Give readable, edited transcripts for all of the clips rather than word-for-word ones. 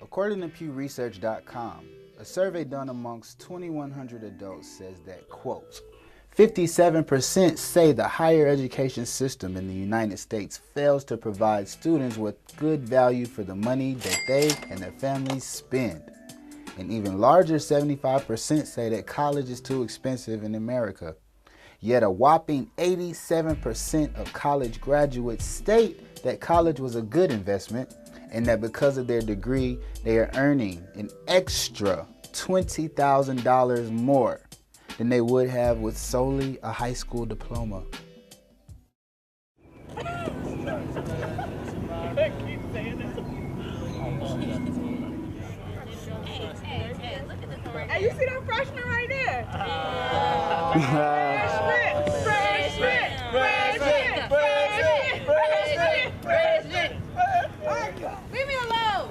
According to PewResearch.com, a survey done amongst 2,100 adults says that, quote, 57% say the higher education system in the United States fails to provide students with good value for the money that they and their families spend. An even larger 75% say that college is too expensive in America. Yet a whopping 87% of college graduates state that college was a good investment and that because of their degree, they are earning an extra $20,000 more than they would have with solely a high school diploma. Hey, you see that freshman right there? Freshman. Leave me alone.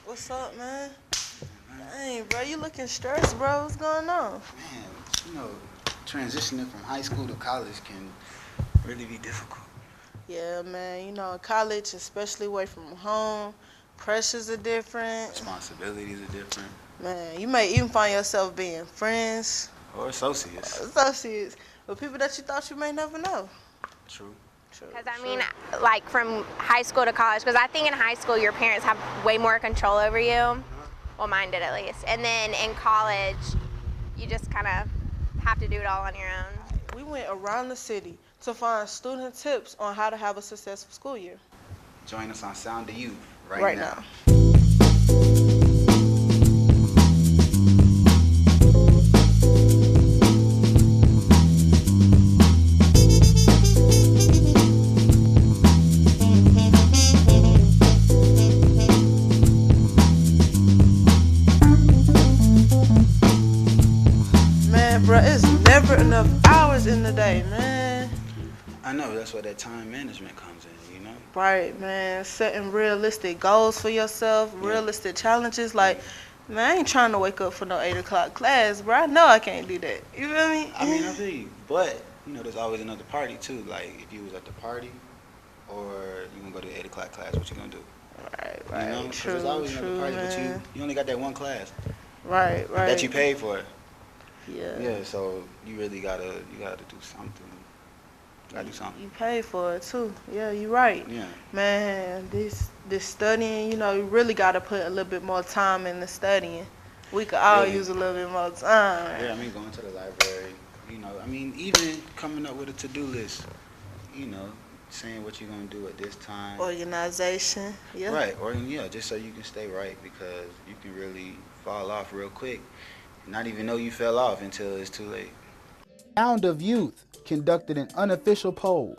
What's up, man? Dang, bro, you looking stressed, bro. What's going on? Man, you know, transitioning from high school to college can really be difficult. Yeah, man, you know, college, especially away from home, pressures are different. Responsibilities are different. Man, you may even find yourself being friends, Or associates. with people that you thought you may never know. True. Because I mean, like from high school to college, because I think in high school your parents have way more control over you. Well, mine did at least. And then in college, you just kind of have to do it all on your own. We went around the city to find student tips on how to have a successful school year. Join us on Sound of Youth right, Right now. Man, bro, it's never enough hours in the day, man. I know, that's where that time management comes in, you know? Right, man. Setting realistic goals for yourself, realistic challenges. Like, man, I ain't trying to wake up for no 8 o'clock class, bro. I know I can't do that. You feel me? I mean, I feel you. But, you know, there's always another party, too. Like, if you was at the party or you gonna go to the 8 o'clock class, what you gonna do? Right, You know? 'Cause there's always another party, but you only got that one class Right. that you paid for. Yeah. Yeah, so you really gotta do something. Gotta do something. You pay for it too. Yeah, you're right. Yeah. Man, this studying, you know, you really got to put a little bit more time in the studying. We could all Really? use a little bit more time. Yeah, I mean, going to the library, you know, I mean, even coming up with a to-do list, you know, saying what you're gonna do at this time. Organization. Yeah. Right, or yeah, just so you can stay right, because you can really fall off real quick, and not even know you fell off until it's too late. Sound of Youth conducted an unofficial poll.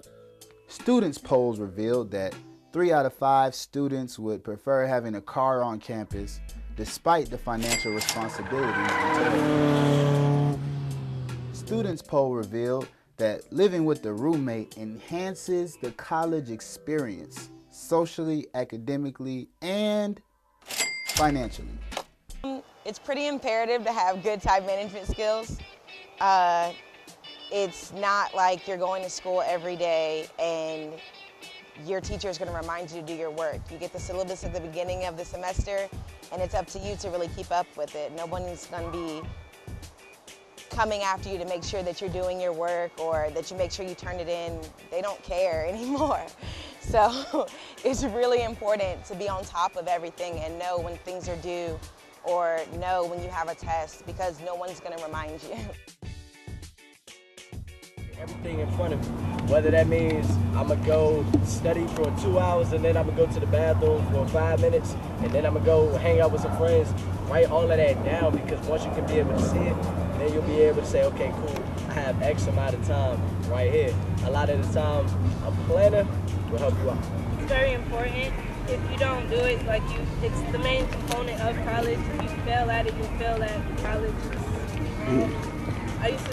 Students' polls revealed that 3 out of 5 students would prefer having a car on campus despite the financial responsibilities entailed. Students' poll revealed that living with the roommate enhances the college experience socially, academically, and financially. It's pretty imperative to have good time management skills. It's not like you're going to school every day and your teacher is going to remind you to do your work. You get the syllabus at the beginning of the semester, and it's up to you to really keep up with it. No one's going to be coming after you to make sure that you're doing your work or that you make sure you turn it in. They don't care anymore. So it's really important to be on top of everything and know when things are due or know when you have a test, because no one's going to remind you. Everything in front of me, whether that means I'm gonna go study for 2 hours and then I'm gonna go to the bathroom for 5 minutes and then I'm gonna go hang out with some friends. Write all of that down, because once you can be able to see it, then you'll be able to say, okay, cool, I have X amount of time right here. A lot of the time, a planner will help you out. It's very important. If you don't do it, it's the main component of college. If you fail at it, you fail at college. I used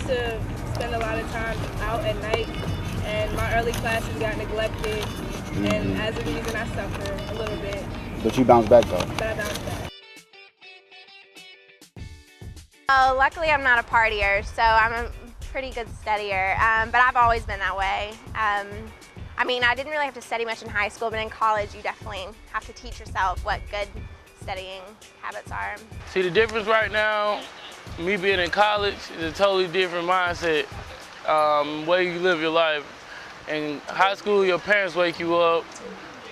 to spend a lot of time out at night, and my early classes got neglected, and as a reason I suffer a little bit. But you bounce back though. But I bounced back. Luckily, I'm not a partier, so I'm a pretty good studier, but I've always been that way. I mean, I didn't really have to study much in high school, but in college, you definitely have to teach yourself what good studying habits are. See, the difference right now, me being in college, is a totally different mindset, way you live your life. In high school, your parents wake you up.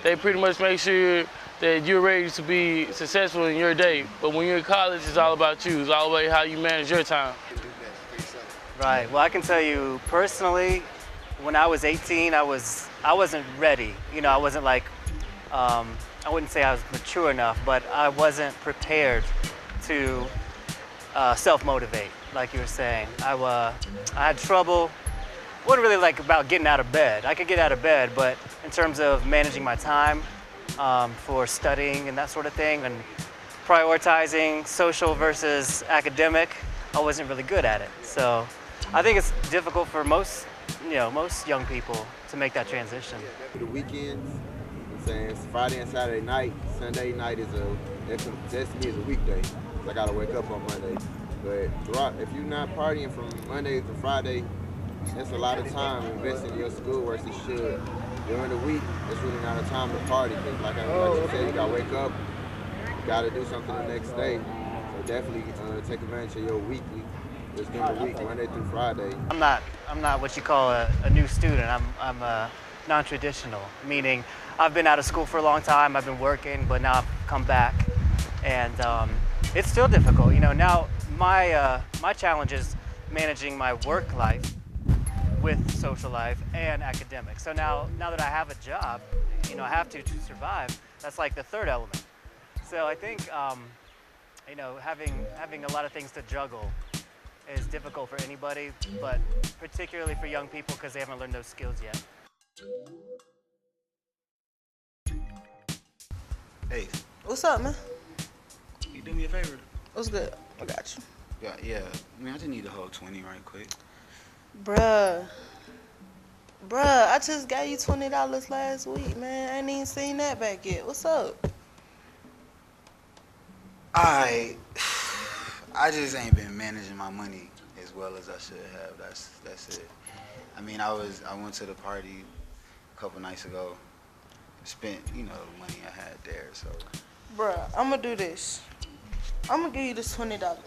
They pretty much make sure that you're ready to be successful in your day. But when you're in college, it's all about you. It's all about how you manage your time. Right. Well, I can tell you personally, when I was 18, I wasn't ready. You know, I wasn't like, I wouldn't say I was mature enough, but I wasn't prepared to self-motivate, like you were saying. I had trouble. Wasn't really like about getting out of bed. I could get out of bed, but in terms of managing my time for studying and that sort of thing, and prioritizing social versus academic, I wasn't really good at it. So I think it's difficult for most young people to make that transition. The weekends, I'm saying it's Friday and Saturday night. Sunday night that's to me is a weekday. I gotta wake up on Monday. But if you're not partying from Monday to Friday, that's a lot of time invested in your schoolwork. You should. During the week, it's really not a time to party. Cause like you said, you gotta wake up, you gotta do something the next day. So definitely take advantage of your weekly. Just during the week, Monday through Friday. I'm not what you call a new student. I'm non-traditional, meaning I've been out of school for a long time. I've been working, but now I've come back, and it's still difficult. You know, now my challenge is managing my work life with social life and academics. So now that I have a job, you know, I have to survive. That's like the third element. So I think, you know, having a lot of things to juggle is difficult for anybody, but particularly for young people because they haven't learned those skills yet. Hey, What's up, man? you do me a favor? What's good? I got you. Yeah. I mean, I just need the whole 20 right quick. Bruh, I just got you $20 last week, man. I ain't even seen that back yet. What's up? I just ain't been managing my money as well as I should have. That's it. I mean, I went to the party a couple nights ago. Spent, you know, the money I had there, so. Bruh, I'm gonna do this. I'm gonna give you this $20. Alright.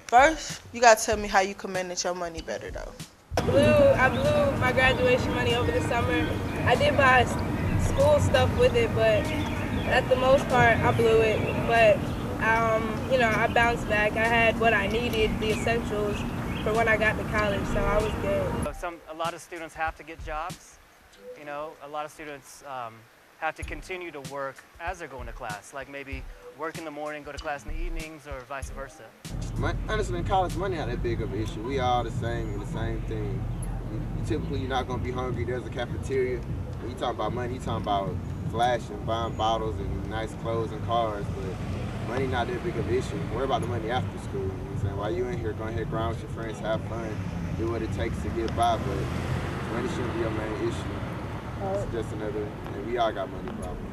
First, you gotta tell me how you can manage your money better, though. I blew my graduation money over the summer. I did buy school stuff with it, but at the most part, I blew it. But, you know, I bounced back. I had what I needed, the essentials, for when I got to college, so I was good. A lot of students have to get jobs. You know, a lot of students have to continue to work as they're going to class, like maybe work in the morning, go to class in the evenings, or vice versa. Honestly, in college, money not that big of an issue. We all the same, the same thing. Typically, you're not gonna be hungry. There's a cafeteria. When you talk about money, you talking about flashing, buying bottles and nice clothes and cars, but money not that big of an issue. Worry about the money after school. You know what I'm saying? While you in here, go ahead, grind with your friends, have fun, do what it takes to get by, but money shouldn't be your main issue. It's just another, and we all got money problems.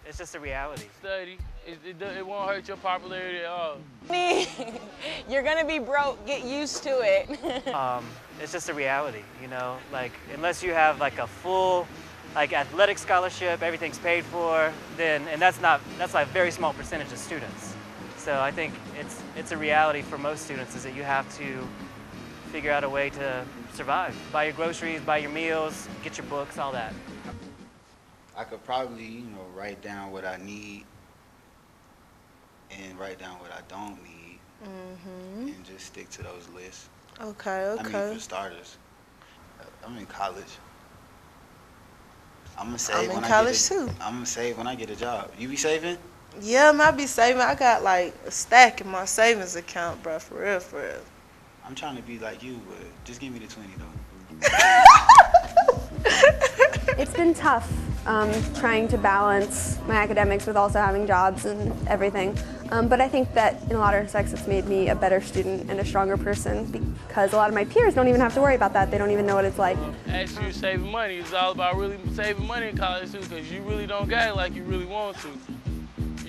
It's just a reality. Study, it won't hurt your popularity at all. You're gonna be broke, get used to it. It's just a reality, you know, like unless you have like a full like athletic scholarship, everything's paid for, then, and that's like a very small percentage of students. So I think it's a reality for most students is that you have to figure out a way to survive. Buy your groceries, buy your meals, get your books, all that. I could probably, you know, write down what I need and write down what I don't need, and just stick to those lists. Okay. I mean, for starters, I'm in college. I'm gonna save I'm when in I college get a, too. I'm gonna save when I get a job. You be saving? Yeah, I be saving. I got like a stack in my savings account, bro. For real, for real. I'm trying to be like you, but just give me the 20 though. It's been tough trying to balance my academics with also having jobs and everything. But I think that in a lot of respects it's made me a better student and a stronger person because a lot of my peers don't even have to worry about that. They don't even know what it's like. As you saving money, it's all about really saving money in college too, because you really don't got it like you really want to.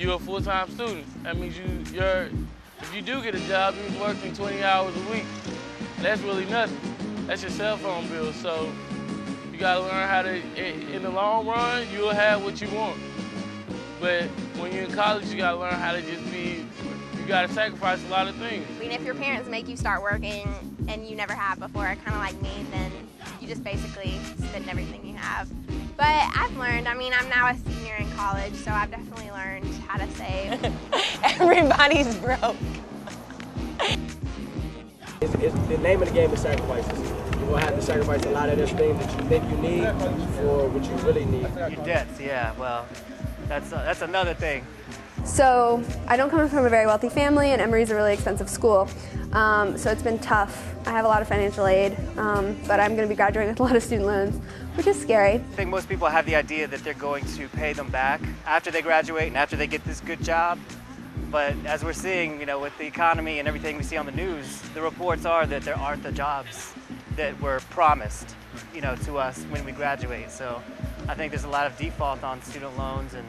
you're a full-time student. That means if you do get a job, you're working 20 hours a week. That's really nothing. That's your cell phone bill. So you gotta learn how to, in the long run, you'll have what you want. But when you're in college, you gotta learn how to just be, you gotta sacrifice a lot of things. I mean, if your parents make you start working and you never have before, kind of like me, then you just basically spend everything you have. But I've learned, I mean, I'm now a senior in college, so I've definitely learned how to save. Everybody's broke. The name of the game is sacrifices. You're gonna have to sacrifice a lot of those things that you think you need for what you really need. Your debts, yeah, well, that's another thing. So I don't come from a very wealthy family, and Emory's a really expensive school. So it's been tough. I have a lot of financial aid, but I'm going to be graduating with a lot of student loans, which is scary. I think most people have the idea that they're going to pay them back after they graduate and after they get this good job. But as we're seeing, you know, with the economy and everything we see on the news, the reports are that there aren't the jobs that were promised, you know, to us when we graduate. So I think there's a lot of default on student loans, and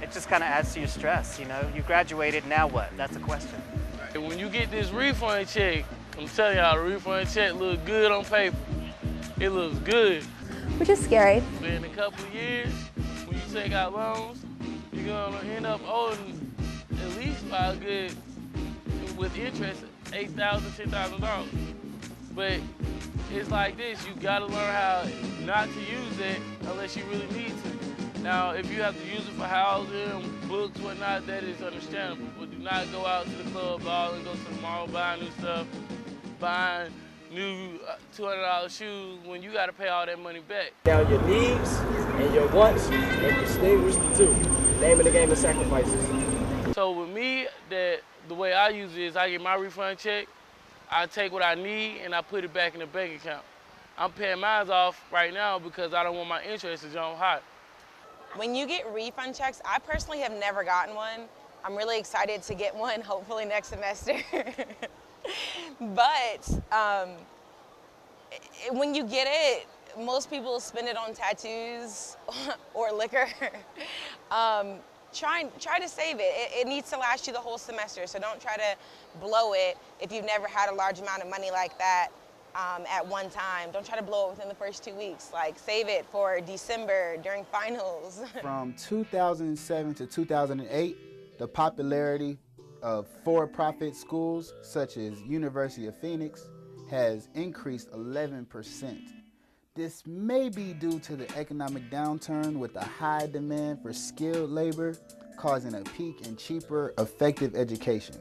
it just kind of adds to your stress, you know. You graduated, now what? That's a question. When you get this refund check, I'm telling y'all, the refund check looks good on paper. It looks good. Which is scary. But in a couple of years, when you take out loans, you're gonna end up owing at least by a good, with interest, $8,000, $10,000. But it's like this, you gotta learn how not to use it unless you really need to. Now, if you have to use it for housing, books, whatnot, that is understandable. But do not go out to the club ball and go to the mall buying new stuff, buying new $200 shoes when you gotta pay all that money back. Now your needs and your wants and distinguish the two. The name of the game is sacrifices. So with me, the way I use it is I get my refund check, I take what I need and I put it back in the bank account. I'm paying mine off right now because I don't want my interest to jump high. When you get refund checks, I personally have never gotten one. I'm really excited to get one, hopefully next semester. But when you get it, most people spend it on tattoos or liquor. Try to save it. It needs to last you the whole semester, so don't try to blow it if you've never had a large amount of money like that at one time. Don't try to blow it within the first 2 weeks. Like, save it for December during finals. From 2007 to 2008, the popularity of for-profit schools such as University of Phoenix has increased 11%. This may be due to the economic downturn with a high demand for skilled labor, causing a peak in cheaper, effective education.